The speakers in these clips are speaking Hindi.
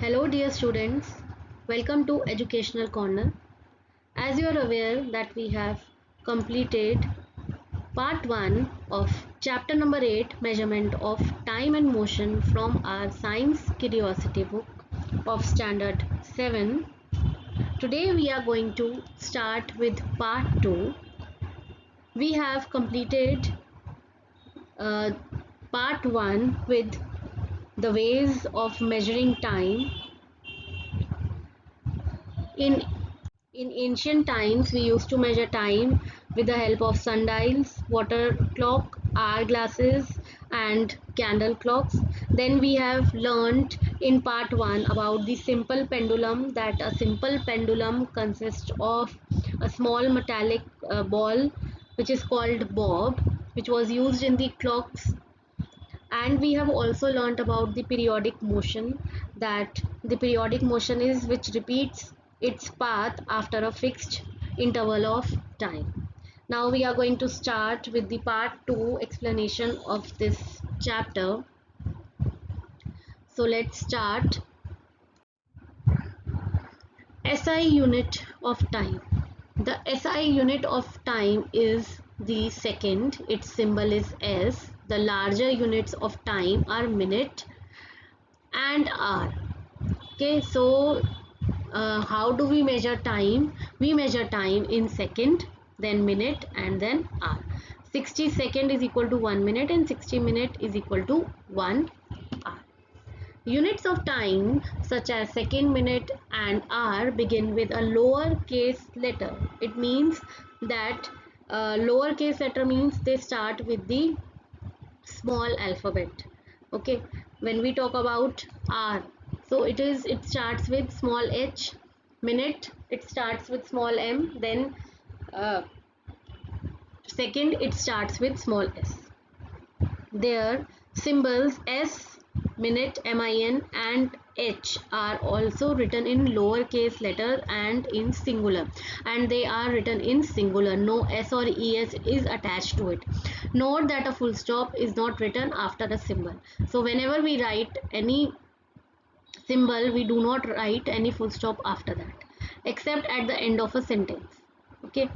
Hello dear students, welcome to Educational Corner. As you are aware that we have completed part 1 of chapter number 8, measurement of time and motion, from our science curiosity book of standard 7. Today we are going to start with part 2. We have completed uh, part 1 with the ways of measuring time. In ancient times, we used to measure time with the help of sundials, water clock, hourglasses, and candle clocks. Then we have learnt in part 1 about the simple pendulum, that a simple pendulum consists of a small metallic ball which is called bob, which was used in the clocks. And we have also learnt about the periodic motion, that the periodic motion is which repeats its path after a fixed interval of time. Now we are going to start with the part 2 explanation of this chapter. So let's start. SI unit of time. The SI unit of time is the second. Its symbol is S. The larger units of time are minute and hour. Okay, so how do we measure time? We measure time in second, then minute, and then hour. 60 second is equal to 1 minute and 60 minute is equal to 1 hour. Units of time such as second, minute, and hour begin with a lower case letter. It means that lower case letter means they start with the small alphabet. Okay, when we talk about hour, so it starts with small h. Minute, it starts with small m. Then second, it starts with small s. Their symbols S, minute, min, and H are also written in lowercase letters and in singular, and they are written in singular. No S or ES is attached to it. Note that a full stop is not written after a symbol. So whenever we write any symbol, we do not write any full stop after that, except at the end of a sentence. Okay,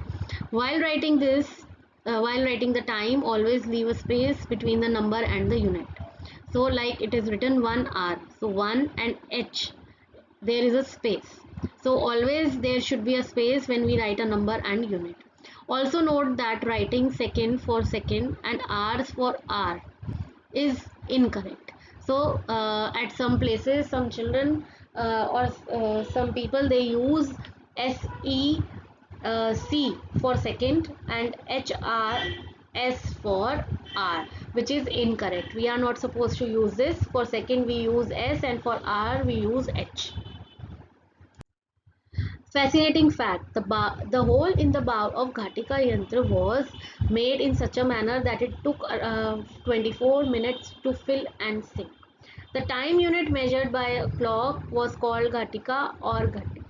while writing this, while writing the time, always leave a space between the number and the unit. So like it is written 1 hour, so 1 and h, there is a space. So always there should be a space when we write a number and unit. Also note that writing second for second and hours for hour is incorrect. So at some places, some children or some people, they use SEC for second and HRS for hour, which is incorrect. We are not supposed to use this. For second we use S, and for hour we use H. Fascinating fact, the hole in the bow of Ghatika Yantra was made in such a manner that it took 24 minutes to fill and sink. The time unit measured by a clock was called Ghatika or Ghati.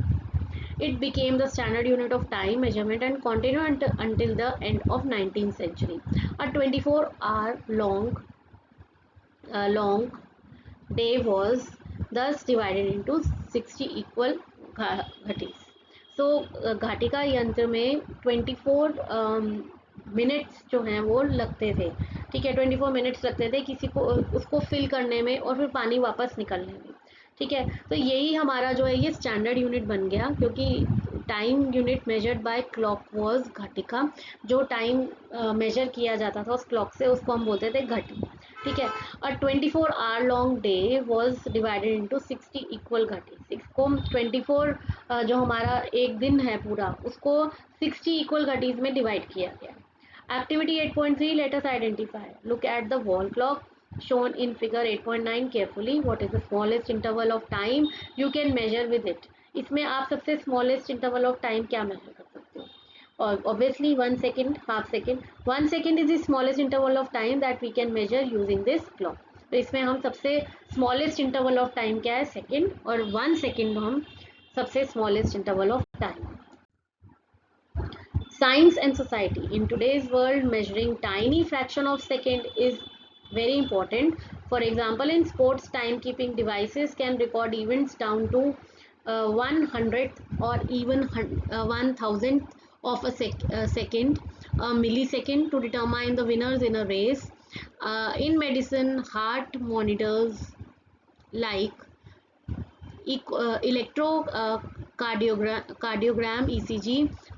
It became the standard unit of time measurement and continued until the end of 19th century. A 24-hour long day was thus divided into 60 equal ghatis. So घाटिका यंत्र में 24 मिनट्स जो हैं वो लगते थे. ठीक है, 24 मिनट्स लगते थे किसी को उसको फिल करने में और फिर पानी वापस निकलने में. ठीक है, तो यही हमारा जो है ये स्टैंडर्ड यूनिट बन गया, क्योंकि time unit measured by clock was ghatika. जो टाइम मेजर किया जाता था उस क्लॉक से, उसको हम बोलते थे घटी. ठीक है, अ 24-hour long day was divided into 60 equal घटी. 6 को 24 जो हमारा एक दिन है पूरा, उसको 60 इक्वल घटीज में डिवाइड किया गया. Activity 8.3, let us identify. Look at the wall clock shown in figure 8.9 carefully. What is the smallest interval of time you can measure with it? इसमें आप सबसे smallest interval of time क्या measure कर सकते हो? Or obviously 1 second, half second. 1 second is the smallest interval of time that we can measure using this clock. तो इसमें हम सबसे smallest interval of time क्या है? Second. और 1 second हम सबसे smallest interval of time. Science and society. In today's world, measuring tiny fraction of second is very important For example, in sports, timekeeping devices can record events down to 1/100th or even 1,000th of a second, a millisecond, to determine the winners in a race. In medicine, heart monitors like electrocardiogram ECG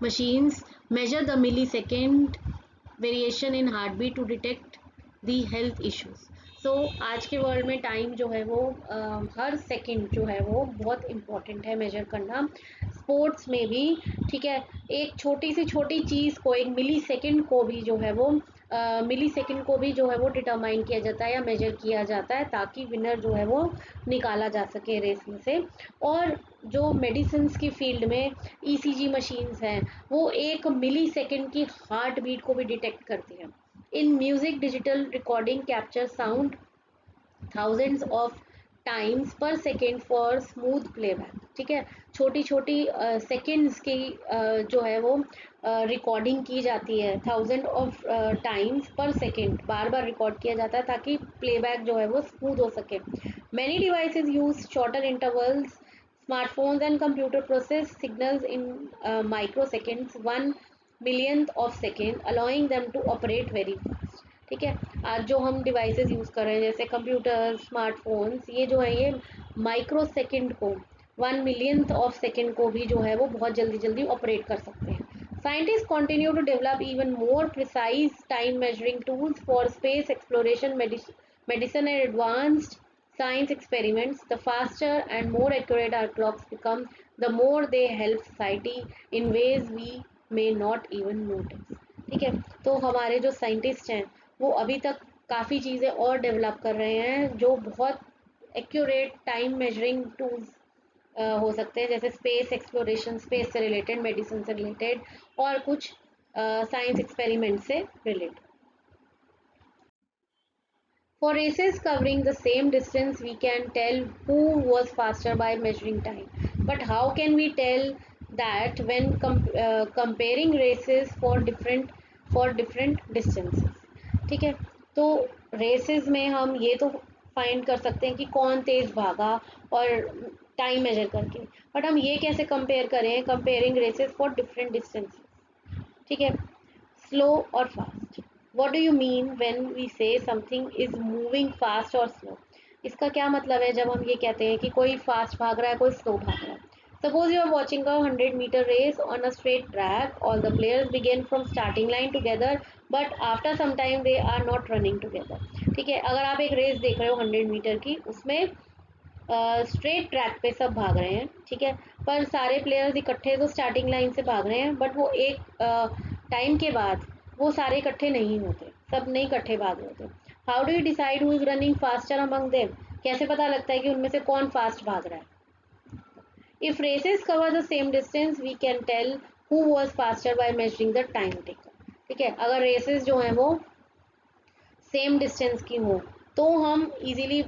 machines measure the millisecond variation in heart beat to detect the health issues. So आज के वर्ल्ड में टाइम जो है वो हर सेकंड जो है वो बहुत इम्पोर्टेंट है मेजर करना. स्पोर्ट्स में भी ठीक है, एक छोटी से छोटी चीज़ को, एक मिली सेकेंड को भी जो है वो डिटरमाइन किया जाता है या मेजर किया जाता है ताकि विनर जो है वो निकाला जा सके रेस में से. और जो मेडिसिन की फील्ड में ECG मशीन्स हैं वो एक मिली सेकेंड की हार्ट बीट को भी डिटेक्ट करती हैं. In music, digital recording capture sound thousands of times पर सेकेंड फॉर स्मूथ प्लेबैक. ठीक है, छोटी छोटी सेकेंड्स की जो है वो रिकॉर्डिंग की जाती है, 1000 ऑफ टाइम्स पर सेकेंड बार बार रिकॉर्ड किया जाता है ताकि प्लेबैक जो है वो स्मूथ हो सके. Many devices use shorter intervals. Smartphones and computer process signals in microseconds, 1 millionth of second, allowing them to operate very fast. ठीक है, आज जो हम डिवाइसेस यूज़ कर रहे हैं जैसे कंप्यूटर, स्मार्टफोन्स, ये जो है ये माइक्रो सेकेंड को, 1 millionth ऑफ सेकेंड को भी जो है वो बहुत जल्दी जल्दी ऑपरेट कर सकते हैं. Scientists continue to develop even more precise time measuring tools for space exploration, medicine and advanced science experiments. The faster and more accurate our clocks become, the more they help society in ways we may not even notice. ठीक है, तो हमारे जो साइंटिस्ट हैं वो अभी तक काफ़ी चीज़ें और डेवलप कर रहे हैं जो बहुत एक्यूरेट टाइम मेजरिंग टूल्स हो सकते हैं, जैसे स्पेस एक्सप्लोरेशन, स्पेस से रिलेटेड, मेडिसिन से रिलेटेड और कुछ साइंस एक्सपेरिमेंट से related. For races covering the same distance, we can tell who was faster by measuring time. But how can we tell that when comparing races for different distances? ठीक है, तो रेसेस में हम ये तो फाइंड कर सकते हैं कि कौन तेज भागा और टाइम मेजर करके, बट हम ये कैसे कंपेयर करें, comparing races for different distances. ठीक है, स्लो और fast. What do you mean when we say something is moving fast or slow? इसका क्या मतलब है जब हम ये कहते हैं कि कोई फास्ट भाग रहा है, कोई स्लो भाग रहा है. Suppose you are watching a 100-meter race on a straight track. All the players begin from starting line together, but after some time they are not running together. ठीक है, अगर आप एक रेस देख रहे हो 100 मीटर की, उसमें स्ट्रेट ट्रैक पे सब भाग रहे हैं. ठीक है, पर सारे प्लेयर्स इकट्ठे तो स्टार्टिंग लाइन से भाग रहे हैं, बट वो एक टाइम के बाद वो सारे इकट्ठे नहीं होते, सब नहीं इकट्ठे भाग रहे होते. How do you decide who is running faster among them? कैसे पता लगता है कि उनमें से कौन फास्ट भाग रहा है? If races cover the same distance, we can tell who was faster by measuring the time taken. ठीक है, अगर रेसेस जो हैं वो सेम डिस्टेंस की हो तो हम इजीली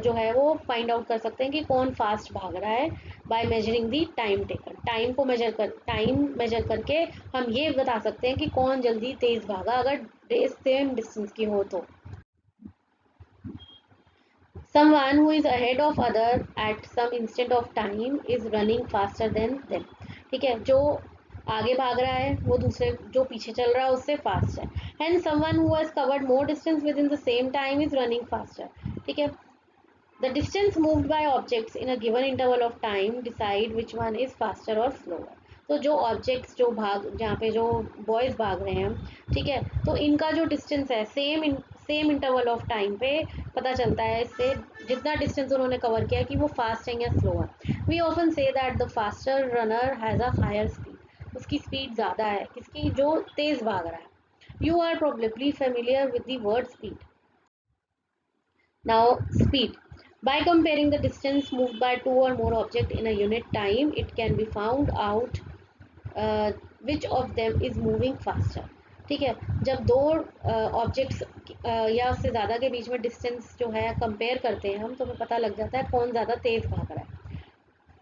जो है वो फाइंड आउट कर सकते हैं कि कौन फास्ट भाग रहा है by measuring the time taken. Time measure करके हम ये बता सकते हैं कि कौन जल्दी तेज भागा अगर रेस सेम डिस्टेंस की हो तो. Someone who is ahead of other at some instant of time is running faster than them. ठीक है, जो आगे भाग रहा है वो दूसरे जो पीछे चल रहा है उससे फास्ट है. Hence someone who has covered more distance within the same time is running faster. ठीक है, the distance moved by objects in a given interval of time decide which one is faster or slower. तो जो ऑब्जेक्ट्स जो जहाँ पे जो बॉयज़ भाग रहे हैं, ठीक है, तो इनका जो डिस्टेंस है सेम इंटरवल ऑफ टाइम पे पता चलता है इससे, जितना डिस्टेंस उन्होंने कवर किया कि वो फास्ट है या स्लो है. We often say that the faster runner has a higher speed. उसकी स्पीड ज़्यादा है किसकी, जो तेज़ भाग रहा है. You are probably familiar with the word speed. Now speed. By comparing the distance moved by two or more objects in a unit time, it can be found out which of them is moving faster. ठीक है, जब दो ऑब्जेक्ट्स या उससे ज़्यादा के बीच में डिस्टेंस जो है कंपेयर करते हैं हम, तो हमें पता लग जाता है कौन ज़्यादा तेज़ भाग रहा है.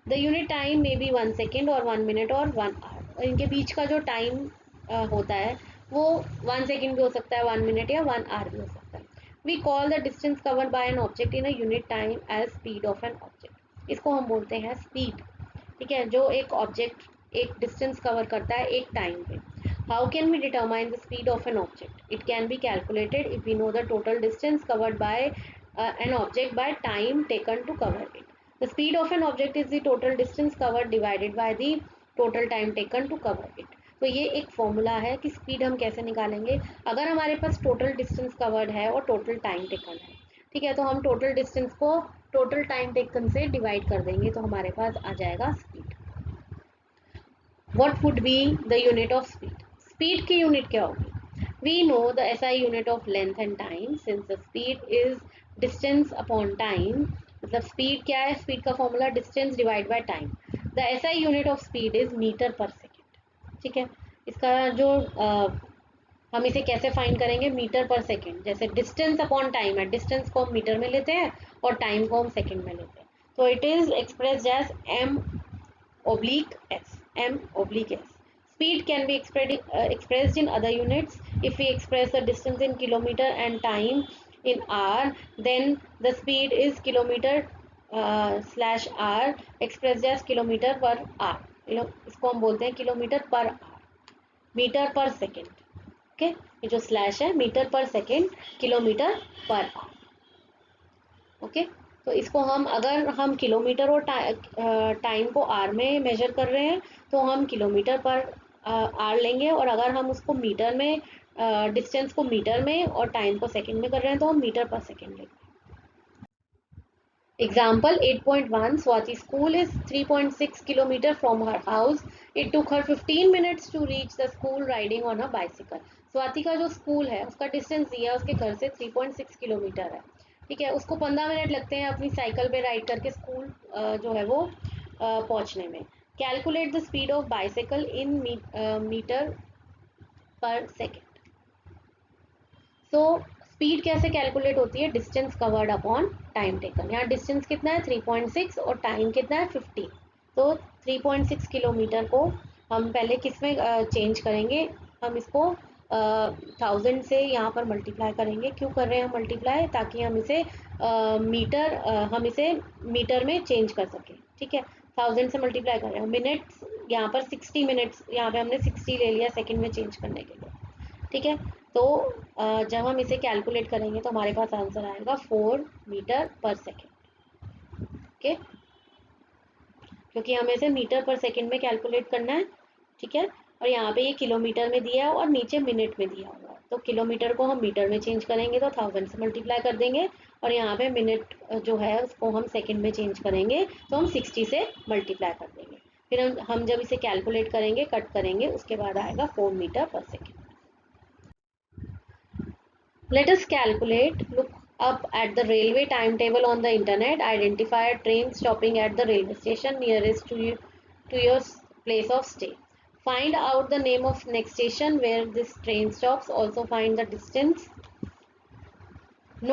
The unit time may be 1 second और 1 मिनट और 1 आवर. और इनके बीच का जो टाइम होता है वो 1 सेकेंड भी हो सकता है, 1 मिनट या 1 आवर भी हो सकता है. We call the distance covered by an object in a unit time as speed of an object. इसको हम बोलते हैं स्पीड। ठीक है, जो एक ऑब्जेक्ट एक डिस्टेंस कवर करता है एक टाइम पे। How can we determine the speed of an object? It can be calculated if we know the total distance covered by an object by time taken to cover it. The speed of an object is the total distance covered divided by the total time taken to cover it. तो ये एक फॉर्मूला है कि स्पीड हम कैसे निकालेंगे। अगर हमारे पास टोटल डिस्टेंस कवर्ड है और टोटल टाइम टेकन है, ठीक है, तो हम टोटल डिस्टेंस को टोटल टाइम टेकन से डिवाइड कर देंगे तो हमारे पास आ जाएगा speed. What would be the unit of speed? Speed की यूनिट क्या होगी? We know the SI unit of length and time since the speed is distance upon time. मतलब स्पीड क्या है? स्पीड का formula distance divide by time. The SI unit of speed is metre per second. ठीक है, इसका जो हम इसे कैसे फाइंड करेंगे? Metre per second. जैसे डिस्टेंस अपॉन टाइम है, डिस्टेंस को हम मीटर में लेते हैं और टाइम को हम सेकेंड में लेते हैं। तो it is expressed as m/s, m/s. Speed can be expressed in other units. If we express the distance in kilometer and time in hour, then the speed is kilometer slash hour expressed as kilometer per hour. इसको हम बोलते हैं kilometre per our, metre per second. Okay, ये जो स्लैश है metre per second, kilometre per our. Okay, तो इसको हम अगर हम किलोमीटर और टाइम को आर में मेजर कर रहे हैं तो हम किलोमीटर पर आर लेंगे, और अगर हम उसको मीटर में डिस्टेंस को मीटर में और टाइम को सेकंड में कर रहे हैं तो हम मीटर पर सेकंड लेंगे। Example 8.1, Swati school is 3.6 km from her house. It took her 15 minutes to reach the school riding on a bicycle. Swati का जो स्कूल है उसका डिस्टेंस दिया उसके घर से 3.6 किलोमीटर है। ठीक है, उसको 15 मिनट लगते हैं अपनी साइकिल पे राइड करके स्कूल जो है वो पहुंचने में। Calculate the speed of bicycle in metre per second. So speed कैसे कैलकुलेट होती है? Distance covered upon time taken. यहाँ डिस्टेंस कितना है? 3.6 और टाइम कितना है? 15। तो 3.6 किलोमीटर को हम पहले किस में चेंज करेंगे? हम इसको 1000 से यहाँ पर मल्टीप्लाई करेंगे। क्यों कर रहे हैं हम मल्टीप्लाई? ताकि हम इसे हम इसे मीटर में चेंज कर सकें। ठीक है, 1000 से मल्टीप्लाई कर रहे हैं। मिनट्स यहाँ पर 60 मिनट्स, यहाँ पे हमने 60 ले लिया सेकेंड में चेंज करने के लिए। ठीक है, तो जब हम इसे कैलकुलेट करेंगे तो हमारे पास आंसर आएगा 4 मीटर पर सेकेंड। ओके, क्योंकि हमें इसे मीटर पर सेकेंड में कैलकुलेट करना है। ठीक है, और यहाँ पे ये किलोमीटर में दिया है और नीचे मिनट में दिया हुआ है, तो किलोमीटर को हम मीटर में चेंज करेंगे तो 1000 से मल्टीप्लाई कर देंगे, और यहाँ पे मिनट जो है उसको हम सेकेंड में चेंज करेंगे तो हम 60 से मल्टीप्लाई कर देंगे। फिर हम जब इसे कैलकुलेट करेंगे, कट करेंगे, उसके बाद आएगा 4 metre per second. Let us calculate. Look up at the railway timetable on the internet. Identify a train stopping at the railway station nearest to your place of stay. Find out the name of next station where this train stops. Also find the distance.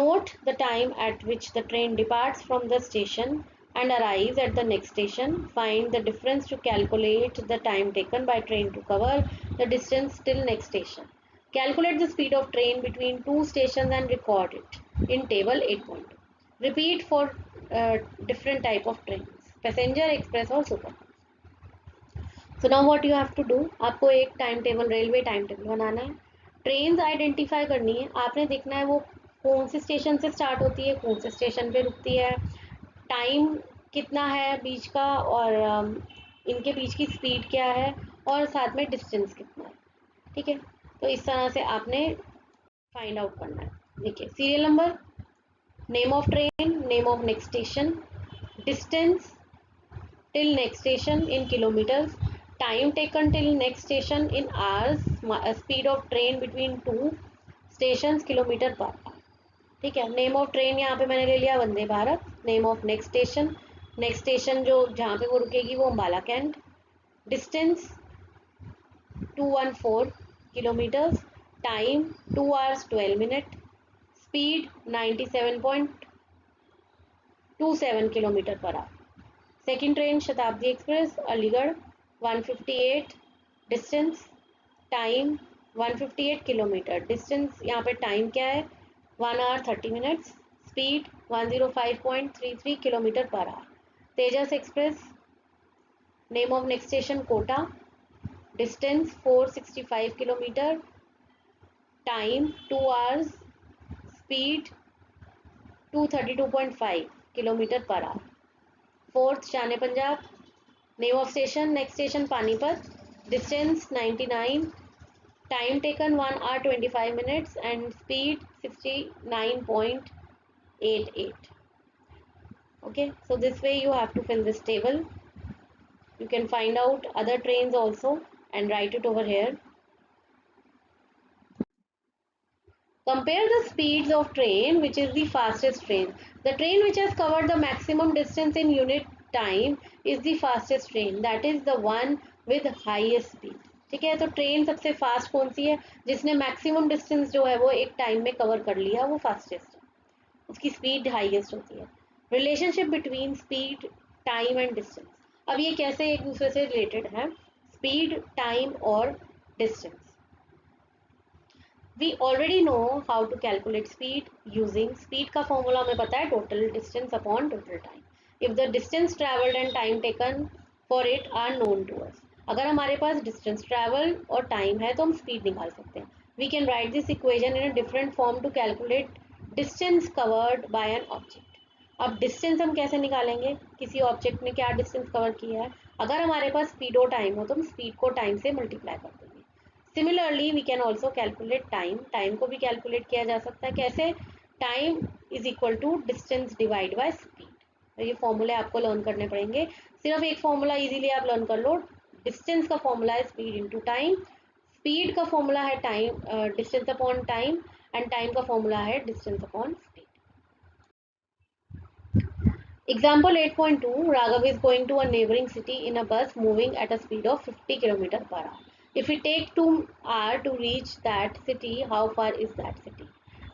Note the time at which the train departs from the station and arrives at the next station. Find the difference to calculate the time taken by train to cover the distance till next station. Calculate the speed of train between two stations and record it in table 8.2. Repeat for different type of trains, passenger, express और super. So now what you have to do, आपको एक time table, railway time table बनाना है, ट्रेन्स आइडेंटिफाई करनी है, आपने देखना है वो कौन से स्टेशन से स्टार्ट होती है, कौन से स्टेशन पे रुकती है, टाइम कितना है बीच का, और इनके बीच की स्पीड क्या है, और साथ में डिस्टेंस कितना है। ठीक है, तो इस तरह से आपने फाइंड आउट करना है। देखिए, serial number, name of train, name of next station, distance till next station in kilometers, time taken till next station in hours, speed of train between two stations kilometre per our. ठीक है, नेम ऑफ ट्रेन यहाँ पे मैंने ले लिया Vande Bharat. Name of next station जो जहाँ पे वो रुकेगी वो Ambala cantt. Distance 214 kilometres, time 2 hours 12 minutes, speed 97.27 kilometre per hour. Second train Shatabdi express Aligarh 158, distance, time 158 kilometre, distance यहाँ पे टाइम क्या है 1 hour 30 minutes, speed 105.33 km per hour. Tejas Express, name of next station Kota, distance 465 km, time 2 hours, speed 232.5 km per hour. Fourth, Shane Punjab, name of station next station Panipat, distance 99, time taken 1 hour 25 minutes and speed 69.88. Okay, so this way you have to fill this table. You can find out other trains also and write it over here. Compare the speeds of train which is the fastest train. The train which has covered the maximum distance in unit time is the fastest train, that is the one with highest speed. ठीक है, तो ट्रेन सबसे फास्ट कौन सी है जिसने मैक्सिमम डिस्टेंस जो है वो एक टाइम में कवर कर लिया, वो फास्टेस्ट है, उसकी स्पीड हाईएस्ट होती है. Relationship between speed, time and distance. अब ये कैसे एक दूसरे से रिलेटेड है, स्पीड, टाइम और distance. We already know how to calculate speed using speed का formula हमें पता है total distance upon total time. If the distance traveled and time taken for it are known to us. अगर हमारे पास distance travel और time है तो हम speed निकाल सकते हैं. We can write this equation in a different form to calculate distance covered by an object. अब distance हम कैसे निकालेंगे, किसी object ने क्या distance cover किया है. अगर हमारे पास speed और time हो तो हम speed को time से multiply कर देंगे. Similarly we can also calculate time. Time को भी कैलकुलेट किया जा सकता है. कैसे? Time is equal to distance divide by speed. तो ये फॉर्मूले आपको लर्न करने पड़ेंगे. सिर्फ एक फॉर्मूला इजीली आप लर्न कर लो. डिस्टेंस का फॉर्मूला है स्पीड इंटू टाइम, स्पीड का फॉर्मूला है time distance upon time and time का फॉर्मूला है distance upon speed. Example 8.2, Raghav is going to a neighboring city in a bus moving at a speed of 50 km per hour. If we take 2 hours to reach that city, how far is that city?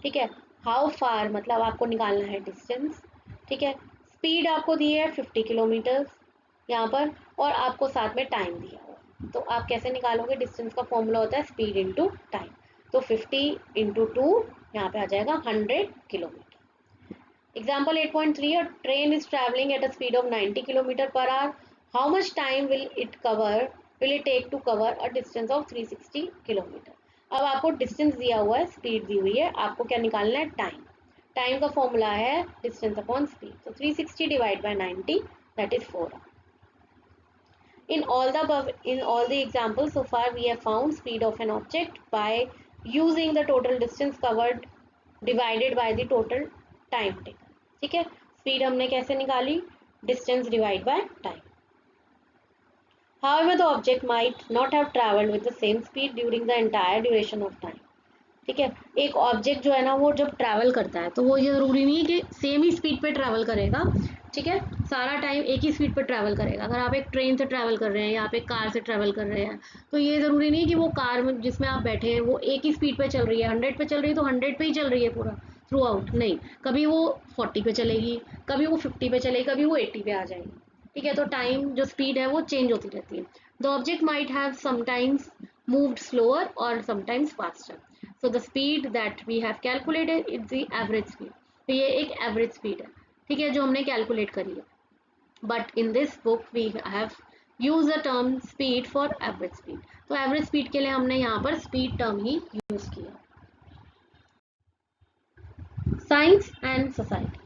ठीक है, how far मतलब आपको निकालना है डिस्टेंस. ठीक है, स्पीड आपको दी है 50 किलोमीटर यहाँ पर और आपको साथ में टाइम दिया हुआ, तो आप कैसे निकालोगे? डिस्टेंस का फॉर्मूला होता है स्पीड इंटू टाइम. तो 50 इंटू 2 यहाँ पे आ जाएगा 100 kilometre. Example 8.3, a train is traveling at a speed of 90 km per hour. How much time will it take to cover a distance of 360 km? अब आपको डिस्टेंस दिया हुआ है, स्पीड दी हुई है, आपको क्या निकालना है? टाइम. टाइम का फॉर्मूला है डिस्टेंस अपॉन स्पीड. तो 360 divide by 90, that is 4 hours. In all the examples so far, we have found speed of an object by using the total distance covered divided by the total time taken. ठीक है, स्पीड हमने कैसे निकाली? Distance divide by time. However, the object might not have traveled with the same speed during the entire duration of time. ठीक है, एक ऑब्जेक्ट जो है ना वो जब ट्रैवल करता है तो वो ये ज़रूरी नहीं है कि सेम ही स्पीड पे ट्रैवल करेगा. ठीक है, सारा टाइम एक ही स्पीड पे ट्रैवल करेगा. अगर आप एक ट्रेन से ट्रैवल कर रहे हैं या आप एक कार से ट्रैवल कर रहे हैं तो ये ज़रूरी नहीं है कि वो कार में जिसमें आप बैठे हैं वो एक ही स्पीड पे चल रही है. 100 पे चल रही है तो 100 पे ही चल रही है पूरा थ्रू आउट. नहीं, कभी वो 40 पे चलेगी, कभी वो 50 पे चलेगी, कभी वो 80 पे आ जाएगी. ठीक है, तो टाइम जो स्पीड है वो चेंज होती रहती है. The object might have sometimes moved slower और sometimes faster. So the speed that we have calculated is the average speed. तो ये एक एवरेज स्पीड है, ठीक है, जो हमने कैलकुलेट करी है. But in this book we have use the term speed for average speed. तो एवरेज स्पीड के लिए हमने यहाँ पर स्पीड टर्म ही यूज किया. Science and society.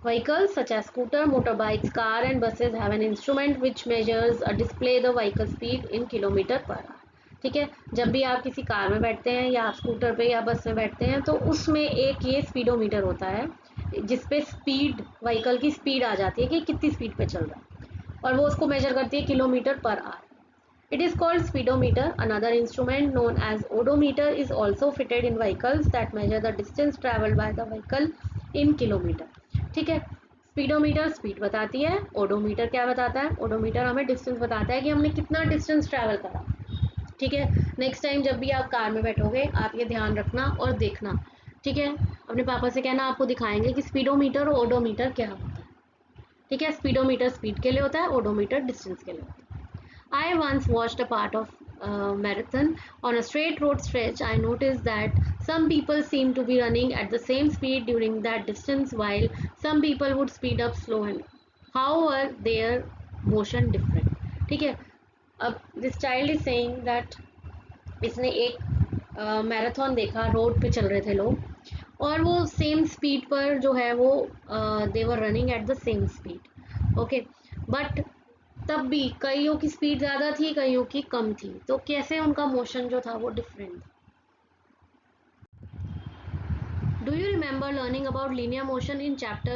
Vehicles such as scooter, motorbikes, car and buses have an instrument which measures or display the vehicle speed in kilometer per hour. ठीक है, जब भी आप किसी कार में बैठते हैं या आप स्कूटर पे या बस में बैठते हैं तो उसमें एक ये स्पीडोमीटर होता है जिसपे स्पीड, व्हीकल की स्पीड आ जाती है कि कितनी स्पीड पे चल रहा है और वो उसको मेजर करती है kilometre per our. It is called speedometer. Another instrument known as odometer is also fitted in vehicles that measure the distance traveled by the vehicle in kilometer. ठीक है, स्पीडोमीटर स्पीड बताती है, ओडोमीटर क्या बताता है? ओडोमीटर हमें डिस्टेंस बताता है कि हमने कितना डिस्टेंस ट्रैवल करा. ठीक है, नेक्स्ट टाइम जब भी आप कार में बैठोगे आप ये ध्यान रखना और देखना. ठीक है, अपने पापा से कहना, आपको दिखाएंगे कि स्पीडोमीटर और ओडोमीटर क्या होता है. ठीक है, स्पीडोमीटर स्पीड के लिए होता है, ओडोमीटर डिस्टेंस के लिए होता है. I once watched a part of marathon. On a straight road stretch, I noticed that Some people seem to be running at the same speed during that distance, while some people would speed up slow and how are their motion different. ठीक है, अब this child is saying that इसने एक मैराथन देखा, रोड पे चल रहे थे लोग और वो सेम स्पीड पर जो है वो they were running at the same speed, okay, but तब भी कईयों की स्पीड ज़्यादा थी, कईयों की कम थी, तो कैसे उनका मोशन जो था वो डिफरेंट था. Do you remember learning about linear motion in chapter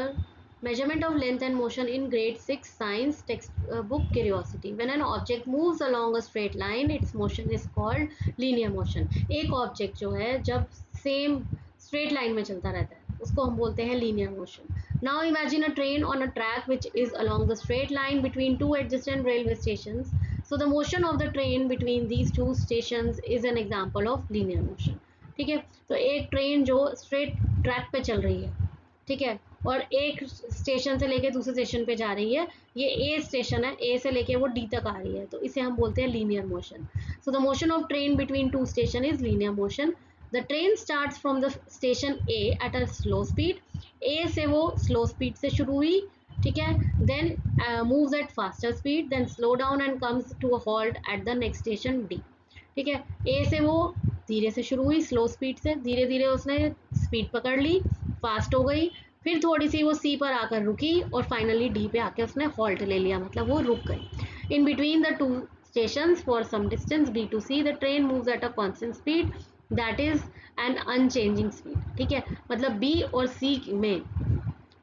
Measurement of Length and Motion in grade 6 science textbook Curiosity? When an object moves along a straight line, its motion is called linear motion. एक ऑब्जेक्ट जो है जब सेम स्ट्रेट लाइन में चलता रहता है उसको हम बोलते हैं linear motion. Now imagine a train on a track which is along the straight line between two adjacent railway stations. So the motion of the train between these two stations is an example of linear motion. ठीक है, तो एक ट्रेन जो स्ट्रेट ट्रैक पे चल रही है, ठीक है, और एक स्टेशन से लेके दूसरे स्टेशन पे जा रही है, ये ए स्टेशन है, ए से लेके वो डी तक आ रही है, तो इसे हम बोलते हैं linear motion. So the motion of train between two station is linear motion. The train starts from the station A at a slow speed. A से वो स्लो स्पीड से शुरू हुई, ठीक है, then moves at faster speed, then slow down and comes to a halt at the next station D. ठीक है, ए से वो धीरे से शुरू हुई, स्लो स्पीड से, धीरे धीरे उसने स्पीड पकड़ ली, फास्ट हो गई, फिर थोड़ी सी वो सी पर आकर रुकी और फाइनली डी पे आके उसने हॉल्ट ले लिया, मतलब वो रुक गई. In between the two stations for some distance B to C, the train moves at a constant speed, that is an unchanging speed. ठीक है, मतलब B और C में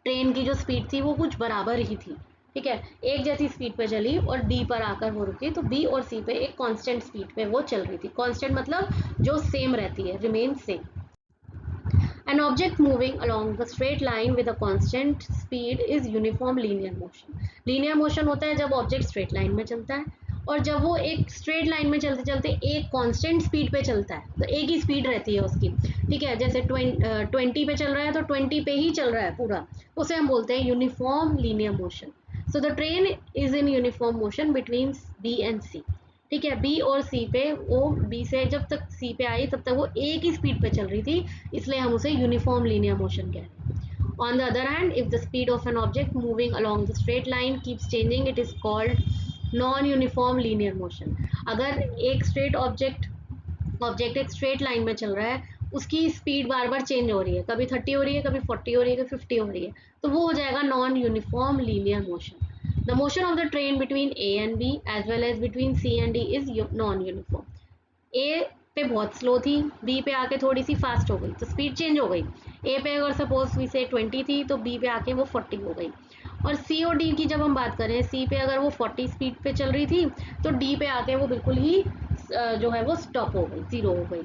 ट्रेन की जो स्पीड थी वो कुछ बराबर ही थी, ठीक है, एक जैसी स्पीड पे चली और डी पर आकर वो रुकी, तो बी और सी पे एक कांस्टेंट स्पीड पे वो चल रही थी. कांस्टेंट मतलब जो सेम रहती है, remain same. An object moving along the straight line with a constant speed is uniform linear motion. Linear motion होता है जब ऑब्जेक्ट स्ट्रेट लाइन में चलता है, और जब वो एक स्ट्रेट लाइन में चलते चलते एक कांस्टेंट स्पीड पे चलता है, तो एक ही स्पीड रहती है उसकी, ठीक है, जैसे 20 पे चल रहा है तो 20 पे ही चल रहा है पूरा, उसे हम बोलते हैं uniform linear motion. So the train is in uniform motion between B and C. ठीक है, बी और सी पे, वो बी से जब तक सी पे आई तब तक वो एक ही स्पीड पे चल रही थी, इसलिए हम उसे यूनिफॉर्म लीनियर मोशन कह रहे हैं. On the other hand, if the speed of an object moving along the straight line keeps changing, it is called non uniform linear motion. अगर एक स्ट्रेट ऑब्जेक्ट एक स्ट्रेट लाइन में चल रहा है, उसकी स्पीड बार बार चेंज हो रही है, कभी 30 हो रही है, कभी 40 हो रही है, कभी 50 हो रही है, तो वो हो जाएगा non uniform linear motion. The motion of the train between A and B as well as between C and D is non-uniform. A पे बहुत स्लो थी, B पे आके थोड़ी सी फास्ट हो गई, तो स्पीड चेंज हो गई. A पे अगर सपोज वी से 20 थी तो B पे आके वो 40 हो गई. और C और D की जब हम बात करें, C पे अगर वो 40 स्पीड पे चल रही थी तो D पे आके वो बिल्कुल ही जो है वो स्टॉप हो गई, ज़ीरो हो गई.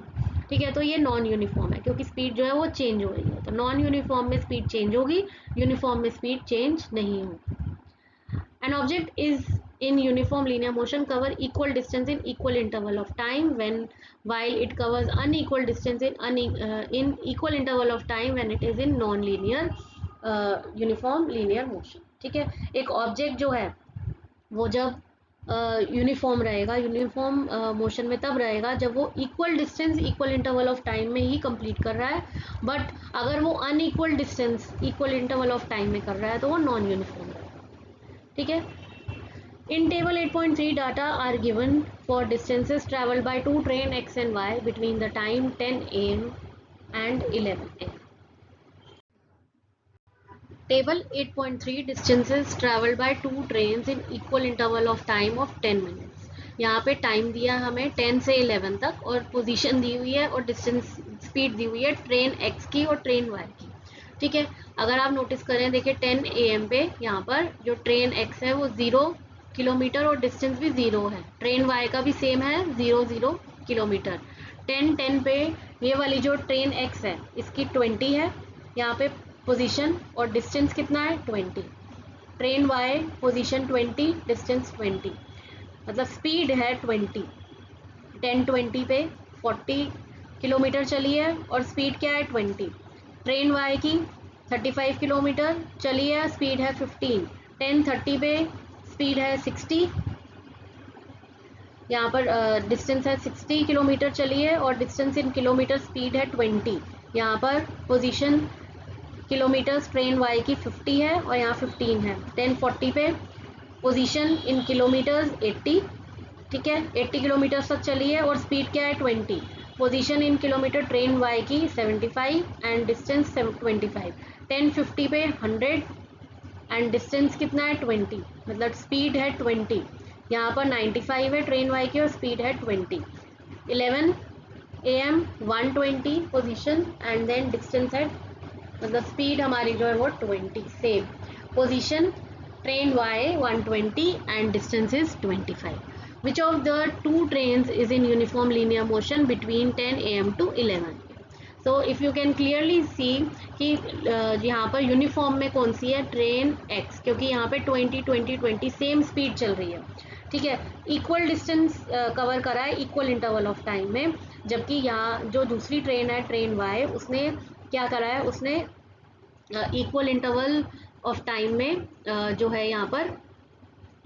ठीक है, तो ये नॉन यूनिफॉर्म है क्योंकि स्पीड जो है वो चेंज हो रही है. तो नॉन यूनिफॉर्म में स्पीड चेंज होगी, यूनिफॉर्म में स्पीड चेंज नहीं होगी. An object is in uniform linear motion cover equal distance in equal interval of time while it covers unequal distance in equal interval of time when it is in non-linear uniform linear motion. ठीक है, एक ऑब्जेक्ट जो है वो जब यूनिफॉर्म रहेगा, यूनिफॉर्म मोशन में तब रहेगा जब वो equal distance equal interval of time में ही कंप्लीट कर रहा है, बट अगर वो unequal distance equal interval of time में कर रहा है तो वो नॉन यूनिफॉर्म रहेगा. ठीक है, in table 8.3 data are given for distances traveled by two train X and Y between the time 10 am and 11 am. Table 8.3 distances traveled by two trains in equal interval of time of 10 minutes. यहाँ पे टाइम दिया हमें 10 से 11 तक और पोजीशन दी हुई है और डिस्टेंस स्पीड दी हुई है ट्रेन X की और ट्रेन Y की. ठीक है, अगर आप नोटिस करें, देखिए 10 AM पे यहाँ पर जो ट्रेन X है वो 0 किलोमीटर और डिस्टेंस भी 0 है. ट्रेन Y का भी सेम है, 0 किलोमीटर. 10 पे ये वाली जो ट्रेन X है इसकी 20 है, यहाँ पे पोजीशन और डिस्टेंस कितना है 20. ट्रेन Y पोजीशन 20, डिस्टेंस 20, मतलब स्पीड है 20. 10:20 पे 40 किलोमीटर चली है और स्पीड क्या है 20. ट्रेन Y की 35 किलोमीटर चली है, स्पीड है 15. 10:30 पे स्पीड है 60. यहाँ पर डिस्टेंस है 60 किलोमीटर चली है और डिस्टेंस इन किलोमीटर, स्पीड है 20। यहाँ पर पोजीशन किलोमीटर्स ट्रेन वाई की 50 है और यहाँ 15 है। 10:40 पे पोजीशन इन किलोमीटर्स 80, ठीक है, 80 किलोमीटर तक चली है और स्पीड क्या है 20। Position in kilometre train Y की 75 एंड डिस्टेंस 25। 10:50 पे 100 एंड डिस्टेंस कितना है 20, मतलब स्पीड है 20। यहाँ पर 95 है ट्रेन वाई की और स्पीड है 20। 11 AM 120 position and then distance है, मतलब स्पीड हमारी जो है वो 20। Same position train Y 120 and distance is 25. Which of the two trains is in uniform linear motion between 10 AM to 11 AM? So if you can clearly see कि यहाँ पर यूनिफॉर्म में कौन सी है, ट्रेन X, क्योंकि यहाँ पे 20 20 20 सेम स्पीड चल रही है, ठीक है, इक्वल डिस्टेंस कवर करा है इक्वल इंटरवल ऑफ टाइम में। जबकि यहाँ जो दूसरी ट्रेन है ट्रेन Y, उसने क्या करा है, उसने इक्वल इंटरवल ऑफ टाइम में जो है यहाँ पर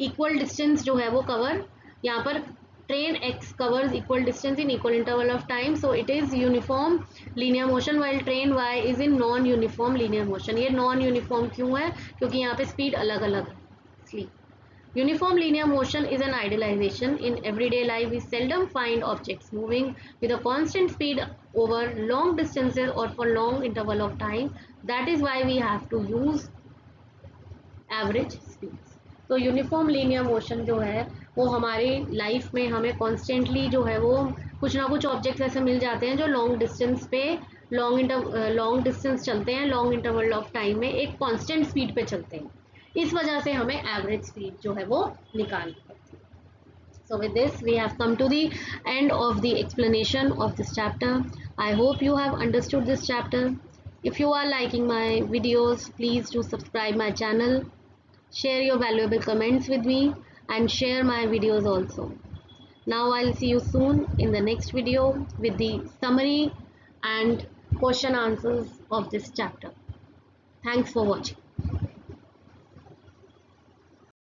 इक्वल डिस्टेंस जो है वो कवर, यहाँ पर train X covers equal distance in equal interval of time, so it is uniform linear motion while train Y is in non uniform linear motion। ये non uniform क्यों है, क्योंकि यहाँ पे स्पीड अलग अलग है इसलिए। Uniform linear motion is an idealization. In everyday life, we seldom find objects moving with a constant speed over long distances or for long interval of time. That is why we have to use average speeds। तो यूनिफॉर्म लीनियर मोशन जो है वो हमारी लाइफ में हमें कॉन्स्टेंटली जो है वो कुछ ना कुछ ऑब्जेक्ट्स ऐसे मिल जाते हैं जो लॉन्ग डिस्टेंस पे लॉन्ग डिस्टेंस चलते हैं, लॉन्ग इंटरवल ऑफ टाइम में एक कांस्टेंट स्पीड पे चलते हैं। इस वजह से हमें एवरेज स्पीड जो है वो निकालनी पड़ती है। So with this we have come to the end of the explanation of this chapter. I hope you have understood this chapter. If you are liking my videos, please do subscribe my channel, share your valuable comments with me and share my videos also. Now I'll see you soon in the next video with the summary and question answers of this chapter. Thanks for watching.